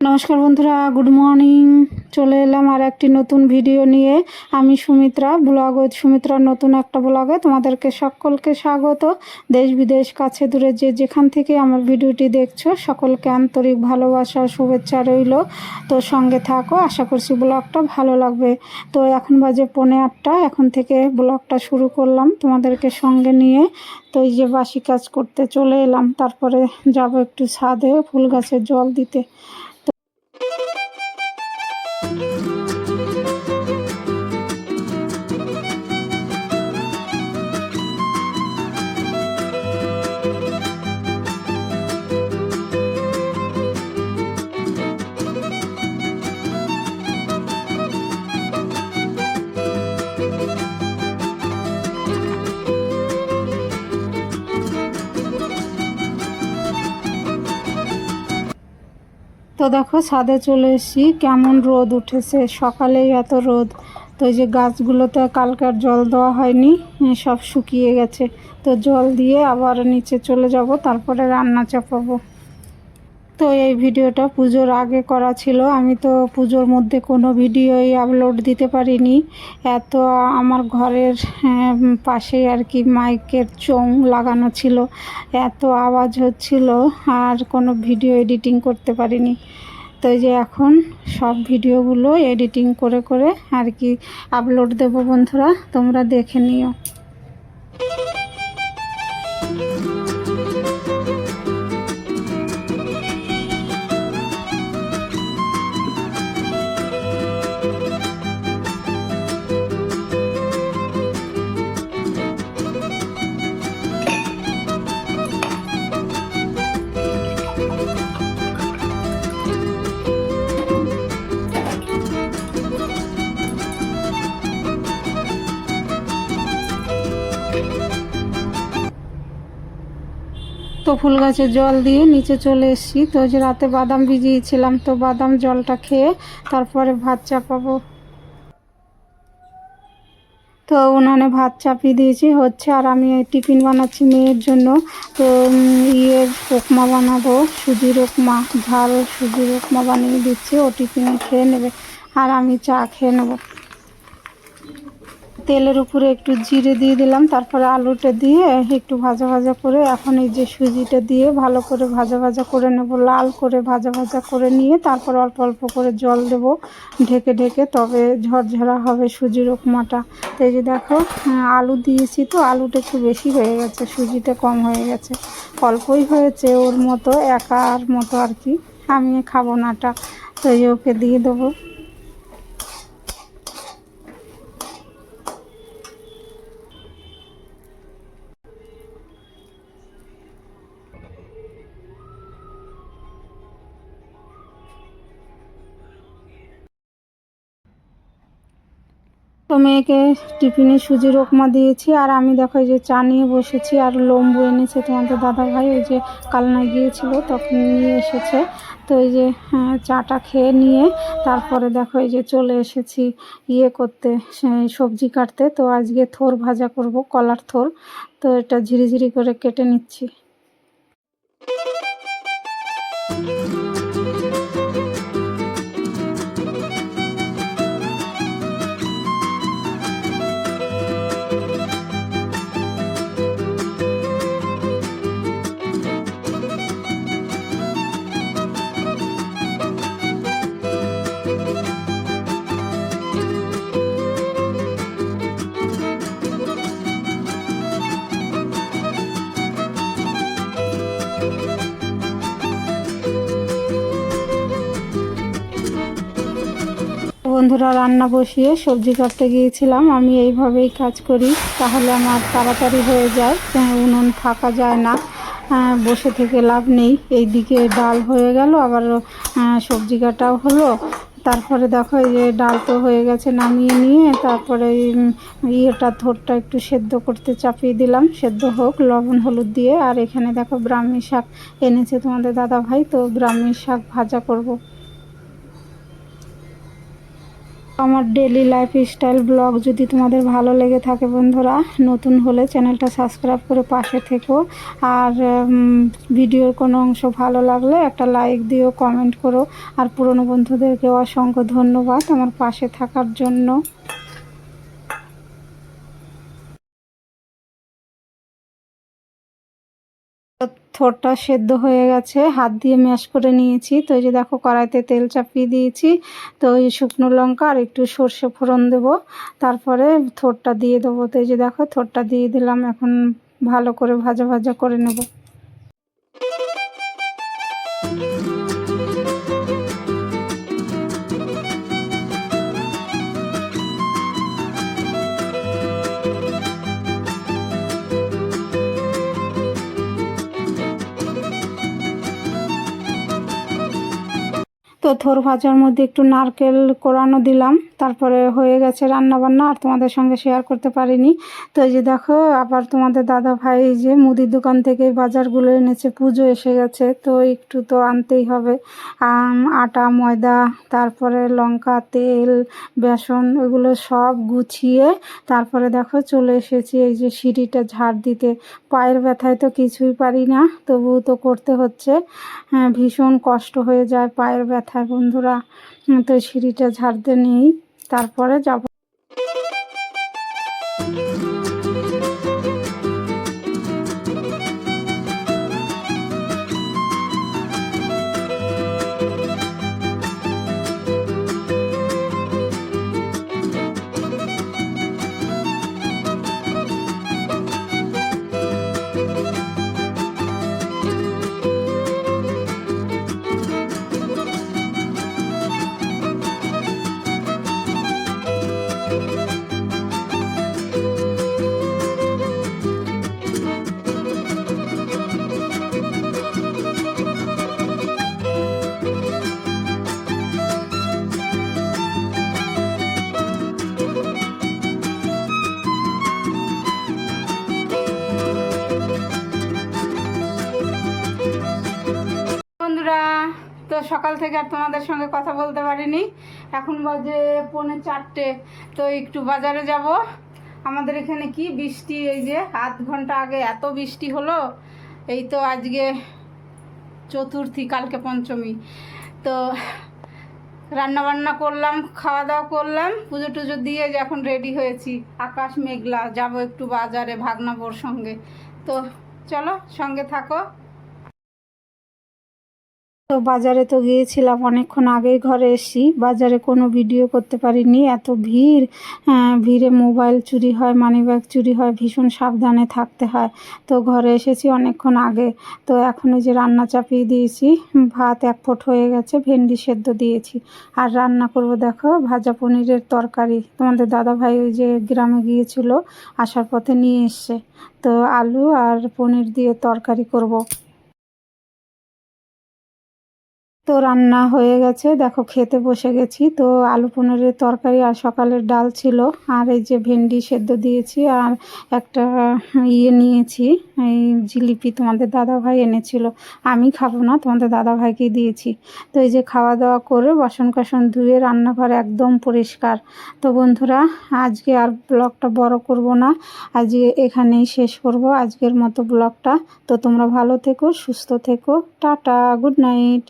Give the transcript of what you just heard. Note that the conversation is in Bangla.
নমস্কার বন্ধুরা, গুড মর্নিং। চলে এলাম আর একটি নতুন ভিডিও নিয়ে। আমি সুমিত্রা ব্লগ উইথ সুমিত্রার নতুন একটা ব্লগে তোমাদেরকে সকলকে স্বাগত। দেশ বিদেশ কাছে দূরে যে যেখান থেকে আমার ভিডিওটি দেখছো সকলকে আন্তরিক ভালোবাসা শুভেচ্ছা রইল। তো সঙ্গে থাকো, আশা করছি ব্লগটা ভালো লাগবে। তো এখন বাজে 7:45, এখন থেকে ব্লগটা শুরু করলাম তোমাদেরকে সঙ্গে নিয়ে। তো এই যে বাসি কাজ করতে চলে এলাম, তারপরে যাব একটু ছাদে ফুল গাছের জল দিতে। তো দেখো ছাদে চলে এসেছি, কেমন রোদ উঠেছে, সকালেই এত রোদ। তো এই যে গাছগুলোতে কালকে আর জল দেওয়া হয়নি, সব শুকিয়ে গেছে। তো জল দিয়ে আবার নিচে চলে যাব, তারপরে রান্না চাপাবো। তো এই ভিডিওটা পুজোর আগে করা ছিল, আমি তো পুজোর মধ্যে কোনো ভিডিওই আপলোড দিতে পারিনি। এত আমার ঘরের পাশেই আর কি মাইকের চোং লাগানো ছিল, এত আওয়াজ হচ্ছিল, আর কোনো ভিডিও এডিটিং করতে পারিনি। তো এই যে এখন সব ভিডিওগুলো এডিটিং করে করে আর কি আপলোড দেব। বন্ধুরা তোমরা দেখে নিও। তো ফুল গাছে জল দিয়ে নিচে চলে এসেছি। তো যে রাতে বাদাম ভিজিয়েছিলাম, তো বাদাম জলটা খেয়ে তারপরে ভাত চাপাবো। তো উনানে ভাত চাপিয়ে দিয়েছি, হচ্ছে। আর আমি টিফিন বানাচ্ছি মেয়ের জন্য। তো উপমা বানাবো, সুজির উপমা, ঝাল সুজির উপমা বানিয়ে দিচ্ছি। ও টিফিনে খেয়ে নেবে, আর আমি চা খেয়ে নেবো। তেলের উপরে একটু জিরে দিয়ে দিলাম, তারপরে আলুটা দিয়ে একটু ভাজা ভাজা করে এখন এই যে সুজিটা দিয়ে ভালো করে ভাজা ভাজা করে নেব, লাল করে ভাজা ভাজা করে নিয়ে তারপর অল্প অল্প করে জল দেব ঢেকে ঢেকে, তবে ঝরঝরা হবে সুজির উপমাটা। তো এই যে দেখো আলু দিয়েছি, তো আলুটা একটু বেশি হয়ে গেছে, সুজিটা কম হয়ে গেছে, অল্পই হয়েছে, ওর মতো একার মতো আর কি, আমি খাবো নাটা। তো এই ওকে দিয়ে দেবো। তো মেয়েকে টিফিনে সুজির উপমা দিয়েছি, আর আমি দেখো এই যে চা নিয়ে বসেছি। আর লম্বু এনেছে তোমাদের দাদা ভাই, ওই যে কালনায় গিয়েছিল তখন নিয়ে এসেছে। তো এই যে চাটা খেয়ে নিয়ে তারপরে দেখো এই যে চলে এসেছি করতে, সবজি কাটতে। তো আজকে থোর ভাজা করব, কলার থোর। তো এটা ঝিরিঝিরি করে কেটে নিচ্ছি। বন্ধুরা রান্না বসিয়ে সবজি কাটতে গিয়েছিলাম। আমি এইভাবেই কাজ করি, তাহলে আমার তাড়াতাড়ি হয়ে যায়, উনুন ফাঁকা যায় না, বসে থেকে লাভ নেই। এইদিকে ডাল হয়ে গেল, আবার সবজি কাটাও হলো। তারপরে দেখো এই যে ডাল তো হয়ে গেছে, নামিয়ে নিয়ে তারপরে থোরটা একটু সেদ্ধ করতে চাপিয়ে দিলাম, সেদ্ধ হোক লবণ হলুদ দিয়ে। আর এখানে দেখো ব্রাহ্মী শাক এনেছে তোমাদের দাদা ভাই, তো ব্রাহ্মী শাক ভাজা করব। আমার ডেলি লাইফ স্টাইল ব্লগ যদি তোমাদের ভালো লেগে থাকে বন্ধুরা, নতুন হলে চ্যানেলটা সাবস্ক্রাইব করে পাশে থেকো। আর ভিডিওর কোনো অংশ ভালো লাগলে একটা লাইক দিও, কমেন্ট করো। আর পুরনো বন্ধুদেরকে অসংখ্য ধন্যবাদ আমার পাশে থাকার জন্য। থোড়টা সেদ্ধ হয়ে গেছে, হাত দিয়ে ম্যাশ করে নিয়েছি। তো এই যে দেখো কড়াইতে তেল চাপিয়ে দিয়েছি। তো এই শুকনো লঙ্কা আর একটু সর্ষে ফোড়ন দেবো, তারপরে থোড়টা দিয়ে দেবো। তো এই যে দেখো থোড়টা দিয়ে দিলাম, এখন ভালো করে ভাজা ভাজা করে নেব। তো থোর ভাজার মধ্যে একটু নারকেল কোরানো দিলাম, তারপরে হয়ে গেছে রান্না বান্না। আর তোমাদের সঙ্গে শেয়ার করতে পারিনি। তো এই যে দেখো আবার তোমাদের দাদা ভাই যে মুদির দোকান থেকে বাজারগুলো এনেছে, পুজো এসে গেছে তো একটু তো আনতেই হবে। আটা, ময়দা, তারপরে লঙ্কা, তেল, বেসন, ওইগুলো সব গুছিয়ে তারপরে দেখো চলে এসেছি এই যে সিঁড়িটা ঝাড় দিতে। পায়ের ব্যথায় তো কিছুই পারি না, তবুও তো করতে হচ্ছে। হ্যাঁ, ভীষণ কষ্ট হয়ে যায় পায়ের ব্যথায় বন্ধুরা। তো সিঁড়িটা ঝাড়তে নেই, তারপরে যাব। বন্ধুরা, তো সকাল থেকে আর তোমাদের সঙ্গে কথা বলতে পারিনি। এখন বাজে 3:45। তো একটু বাজারে যাব। আমাদের এখানে কি বৃষ্টি, এই যে আধ ঘন্টা আগে এত বৃষ্টি হলো। এই তো আজকে চতুর্থী, কালকে পঞ্চমী। তো রান্না বান্না করলাম, খাওয়া দাওয়া করলাম, পুজো টুজো দিয়ে এখন রেডি হয়েছি। আকাশ মেঘলা, যাব একটু বাজারে ভাগনাবোর সঙ্গে। তো চলো সঙ্গে থাকো। তো বাজারে তো গিয়েছিলাম, অনেকক্ষণ আগেই ঘরে এসেছি। বাজারে কোনো ভিডিও করতে পারিনি, এত ভিড়। ভিড়ে মোবাইল চুরি হয়, মানিব্যাগ চুরি হয়, ভীষণ সাবধানে থাকতে হয়। তো ঘরে এসেছি অনেকক্ষণ আগে। তো এখন ওই যে রান্না চাপিয়ে দিয়েছি, ভাত 1 ফুট হয়ে গেছে, ভেন্ডি সেদ্ধ দিয়েছি। আর রান্না করব দেখো ভাজা পনিরের তরকারি। তোমাদের দাদাভাই ওই যে গ্রামে গিয়েছিল, আসার পথে নিয়ে এসছে। তো আলু আর পনির দিয়ে তরকারি করব। তো রান্না হয়ে গেছে, দেখো খেতে বসে গেছি। তো আলু পনিরের তরকারি আর সকালের ডাল ছিল, আর এই যে ভেন্ডি সেদ্ধ দিয়েছি, আর একটা নিয়েছি, এই জিলিপি তোমাদের দাদাভাই এনেছিল। আমি খাবো না, তোমাদের দাদাভাইকেই দিয়েছি। তো এই যে খাওয়া দাওয়া করে বাসন কাসন ধুয়ে রান্নাঘর একদম পরিষ্কার। তো বন্ধুরা, আজকে আর ব্লগটা বড় করব না, আজকে এখানেই শেষ করব আজকের মতো ব্লগটা। তো তোমরা ভালো থেকো, সুস্থ থেকো, টাটা, গুড নাইট।